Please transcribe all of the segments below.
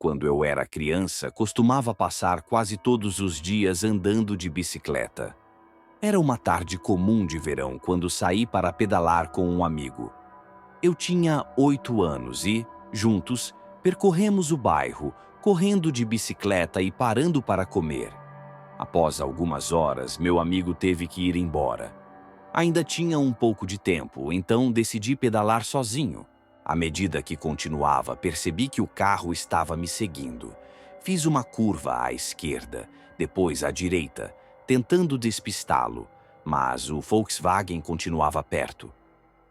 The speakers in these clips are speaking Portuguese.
Quando eu era criança, costumava passar quase todos os dias andando de bicicleta. Era uma tarde comum de verão quando saí para pedalar com um amigo. Eu tinha 8 anos e, juntos, percorremos o bairro, correndo de bicicleta e parando para comer. Após algumas horas, meu amigo teve que ir embora. Ainda tinha um pouco de tempo, então decidi pedalar sozinho. À medida que continuava, percebi que o carro estava me seguindo. Fiz uma curva à esquerda, depois à direita, tentando despistá-lo, mas o Volkswagen continuava perto.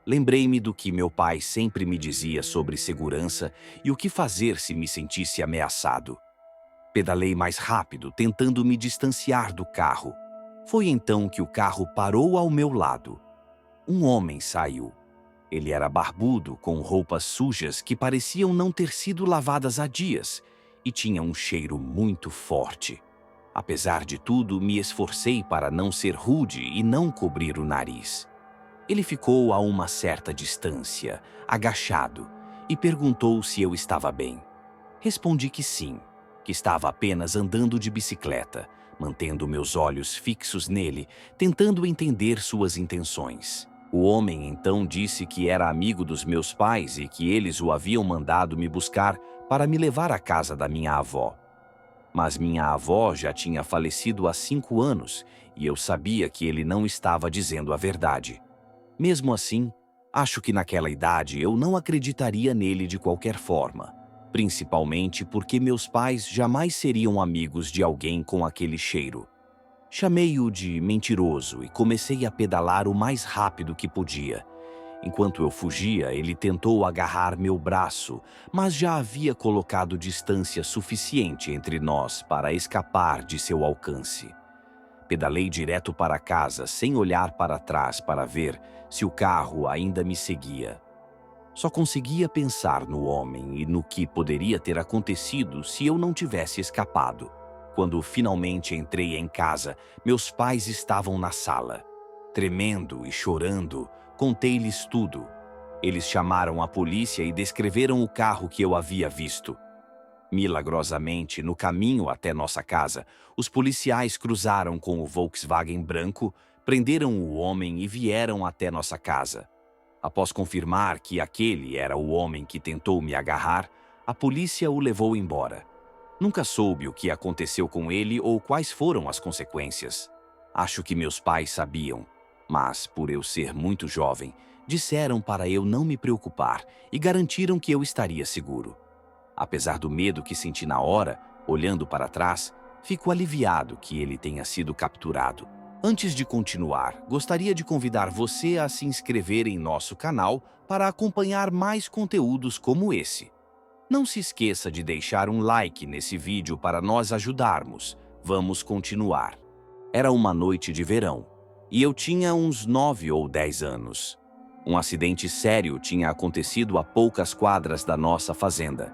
Lembrei-me do que meu pai sempre me dizia sobre segurança e o que fazer se me sentisse ameaçado. Pedalei mais rápido, tentando me distanciar do carro. Foi então que o carro parou ao meu lado. Um homem saiu. Ele era barbudo, com roupas sujas que pareciam não ter sido lavadas há dias, e tinha um cheiro muito forte. Apesar de tudo, me esforcei para não ser rude e não cobrir o nariz. Ele ficou a uma certa distância, agachado, e perguntou se eu estava bem. Respondi que sim, que estava apenas andando de bicicleta, mantendo meus olhos fixos nele, tentando entender suas intenções. O homem então disse que era amigo dos meus pais e que eles o haviam mandado me buscar para me levar à casa da minha avó. Mas minha avó já tinha falecido há 5 anos e eu sabia que ele não estava dizendo a verdade. Mesmo assim, acho que naquela idade eu não acreditaria nele de qualquer forma, principalmente porque meus pais jamais seriam amigos de alguém com aquele cheiro. Chamei-o de mentiroso e comecei a pedalar o mais rápido que podia. Enquanto eu fugia, ele tentou agarrar meu braço, mas já havia colocado distância suficiente entre nós para escapar de seu alcance. Pedalei direto para casa, sem olhar para trás para ver se o carro ainda me seguia. Só conseguia pensar no homem e no que poderia ter acontecido se eu não tivesse escapado. Quando finalmente entrei em casa, meus pais estavam na sala. Tremendo e chorando, contei-lhes tudo. Eles chamaram a polícia e descreveram o carro que eu havia visto. Milagrosamente, no caminho até nossa casa, os policiais cruzaram com o Volkswagen branco, prenderam o homem e vieram até nossa casa. Após confirmar que aquele era o homem que tentou me agarrar, a polícia o levou embora. Nunca soube o que aconteceu com ele ou quais foram as consequências. Acho que meus pais sabiam, mas, por eu ser muito jovem, disseram para eu não me preocupar e garantiram que eu estaria seguro. Apesar do medo que senti na hora, olhando para trás, fico aliviado que ele tenha sido capturado. Antes de continuar, gostaria de convidar você a se inscrever em nosso canal para acompanhar mais conteúdos como esse. Não se esqueça de deixar um like nesse vídeo para nós ajudarmos. Vamos continuar. Era uma noite de verão, e eu tinha uns 9 ou 10 anos. Um acidente sério tinha acontecido a poucas quadras da nossa fazenda.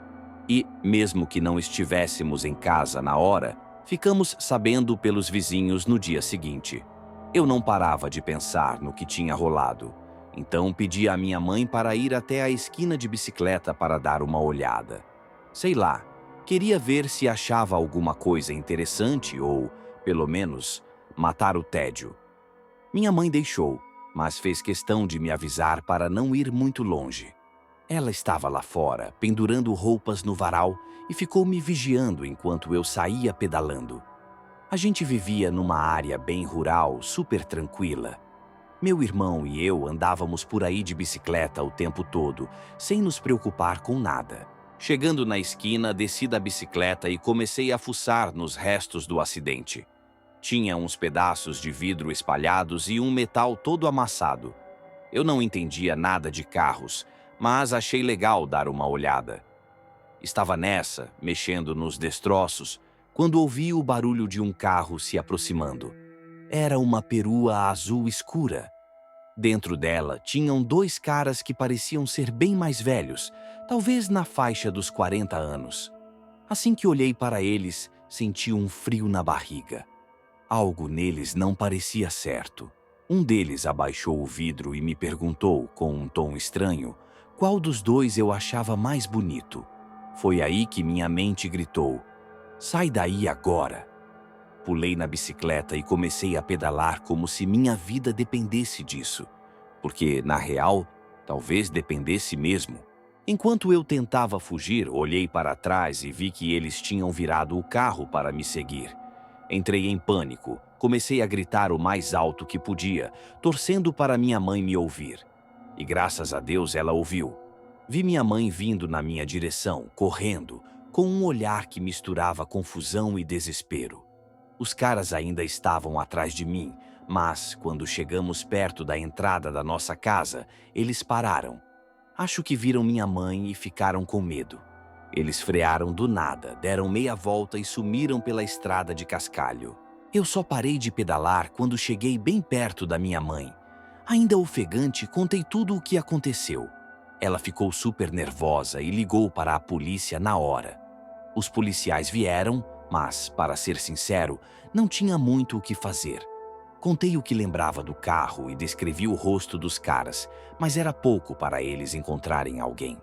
E, mesmo que não estivéssemos em casa na hora, ficamos sabendo pelos vizinhos no dia seguinte. Eu não parava de pensar no que tinha rolado. Então pedi à minha mãe para ir até a esquina de bicicleta para dar uma olhada. Sei lá, queria ver se achava alguma coisa interessante ou, pelo menos, matar o tédio. Minha mãe deixou, mas fez questão de me avisar para não ir muito longe. Ela estava lá fora, pendurando roupas no varal e ficou me vigiando enquanto eu saía pedalando. A gente vivia numa área bem rural, super tranquila. Meu irmão e eu andávamos por aí de bicicleta o tempo todo, sem nos preocupar com nada. Chegando na esquina, desci da bicicleta e comecei a fuçar nos restos do acidente. Tinha uns pedaços de vidro espalhados e um metal todo amassado. Eu não entendia nada de carros, mas achei legal dar uma olhada. Estava nessa, mexendo nos destroços, quando ouvi o barulho de um carro se aproximando. Era uma perua azul escura. Dentro dela tinham 2 caras que pareciam ser bem mais velhos, talvez na faixa dos 40 anos. Assim que olhei para eles, senti um frio na barriga. Algo neles não parecia certo. Um deles abaixou o vidro e me perguntou, com um tom estranho, qual dos 2 eu achava mais bonito. Foi aí que minha mente gritou: sai daí agora! Pulei na bicicleta e comecei a pedalar como se minha vida dependesse disso. Porque, na real, talvez dependesse mesmo. Enquanto eu tentava fugir, olhei para trás e vi que eles tinham virado o carro para me seguir. Entrei em pânico, comecei a gritar o mais alto que podia, torcendo para minha mãe me ouvir. E graças a Deus ela ouviu. Vi minha mãe vindo na minha direção, correndo, com um olhar que misturava confusão e desespero. Os caras ainda estavam atrás de mim, mas, quando chegamos perto da entrada da nossa casa, eles pararam. Acho que viram minha mãe e ficaram com medo. Eles frearam do nada, deram meia volta e sumiram pela estrada de cascalho. Eu só parei de pedalar quando cheguei bem perto da minha mãe. Ainda ofegante, contei tudo o que aconteceu. Ela ficou super nervosa e ligou para a polícia na hora. Os policiais vieram, mas, para ser sincero, não tinha muito o que fazer. Contei o que lembrava do carro e descrevi o rosto dos caras, mas era pouco para eles encontrarem alguém.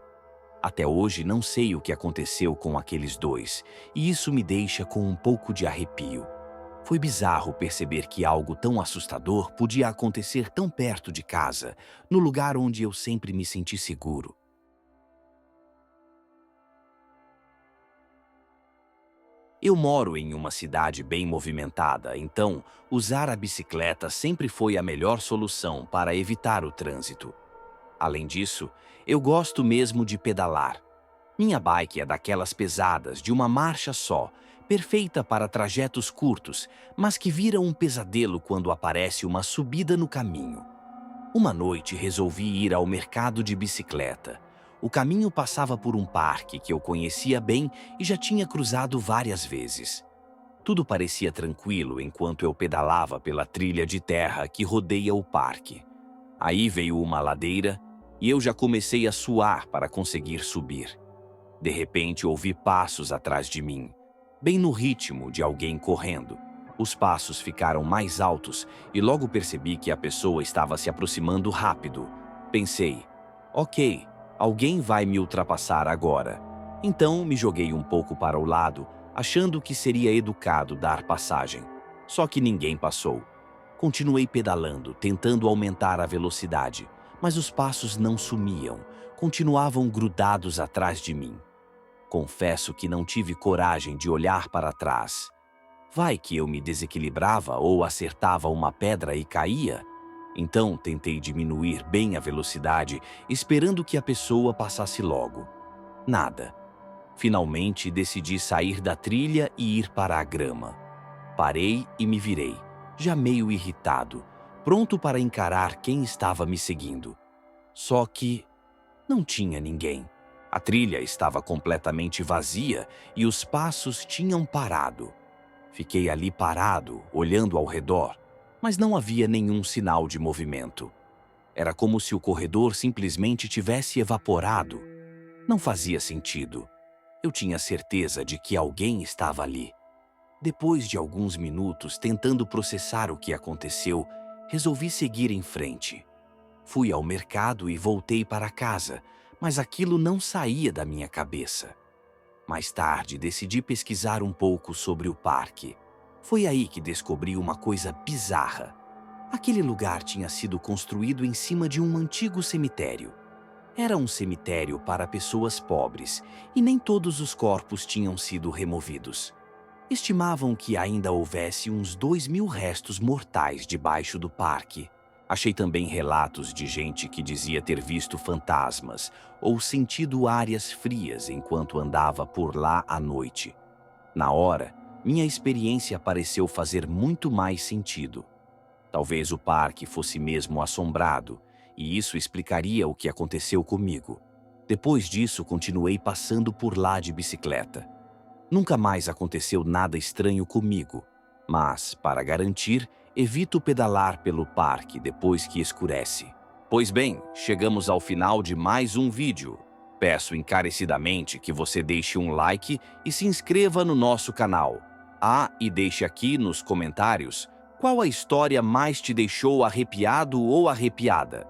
Até hoje não sei o que aconteceu com aqueles dois, e isso me deixa com um pouco de arrepio. Foi bizarro perceber que algo tão assustador podia acontecer tão perto de casa, no lugar onde eu sempre me senti seguro. Eu moro em uma cidade bem movimentada, então usar a bicicleta sempre foi a melhor solução para evitar o trânsito. Além disso, eu gosto mesmo de pedalar. Minha bike é daquelas pesadas, de uma marcha só, perfeita para trajetos curtos, mas que vira um pesadelo quando aparece uma subida no caminho. Uma noite resolvi ir ao mercado de bicicleta. O caminho passava por um parque que eu conhecia bem e já tinha cruzado várias vezes. Tudo parecia tranquilo enquanto eu pedalava pela trilha de terra que rodeia o parque. Aí veio uma ladeira e eu já comecei a suar para conseguir subir. De repente ouvi passos atrás de mim, bem no ritmo de alguém correndo. Os passos ficaram mais altos e logo percebi que a pessoa estava se aproximando rápido. Pensei, ok, alguém vai me ultrapassar agora. Então me joguei um pouco para o lado, achando que seria educado dar passagem. Só que ninguém passou. Continuei pedalando, tentando aumentar a velocidade, mas os passos não sumiam, continuavam grudados atrás de mim. Confesso que não tive coragem de olhar para trás. Vai que eu me desequilibrava ou acertava uma pedra e caía? Então tentei diminuir bem a velocidade, esperando que a pessoa passasse logo. Nada. Finalmente decidi sair da trilha e ir para a grama. Parei e me virei, já meio irritado, pronto para encarar quem estava me seguindo. Só que não tinha ninguém. A trilha estava completamente vazia e os passos tinham parado. Fiquei ali parado, olhando ao redor, mas não havia nenhum sinal de movimento. Era como se o corredor simplesmente tivesse evaporado. Não fazia sentido. Eu tinha certeza de que alguém estava ali. Depois de alguns minutos tentando processar o que aconteceu, resolvi seguir em frente. Fui ao mercado e voltei para casa, mas aquilo não saía da minha cabeça. Mais tarde, decidi pesquisar um pouco sobre o parque. Foi aí que descobri uma coisa bizarra. Aquele lugar tinha sido construído em cima de um antigo cemitério. Era um cemitério para pessoas pobres e nem todos os corpos tinham sido removidos. Estimavam que ainda houvesse uns 2.000 restos mortais debaixo do parque. Achei também relatos de gente que dizia ter visto fantasmas ou sentido áreas frias enquanto andava por lá à noite. Na hora, minha experiência pareceu fazer muito mais sentido. Talvez o parque fosse mesmo assombrado, e isso explicaria o que aconteceu comigo. Depois disso, continuei passando por lá de bicicleta. Nunca mais aconteceu nada estranho comigo, mas, para garantir, evito pedalar pelo parque depois que escurece. Pois bem, chegamos ao final de mais um vídeo. Peço encarecidamente que você deixe um like e se inscreva no nosso canal. E deixe aqui nos comentários qual a história mais te deixou arrepiado ou arrepiada.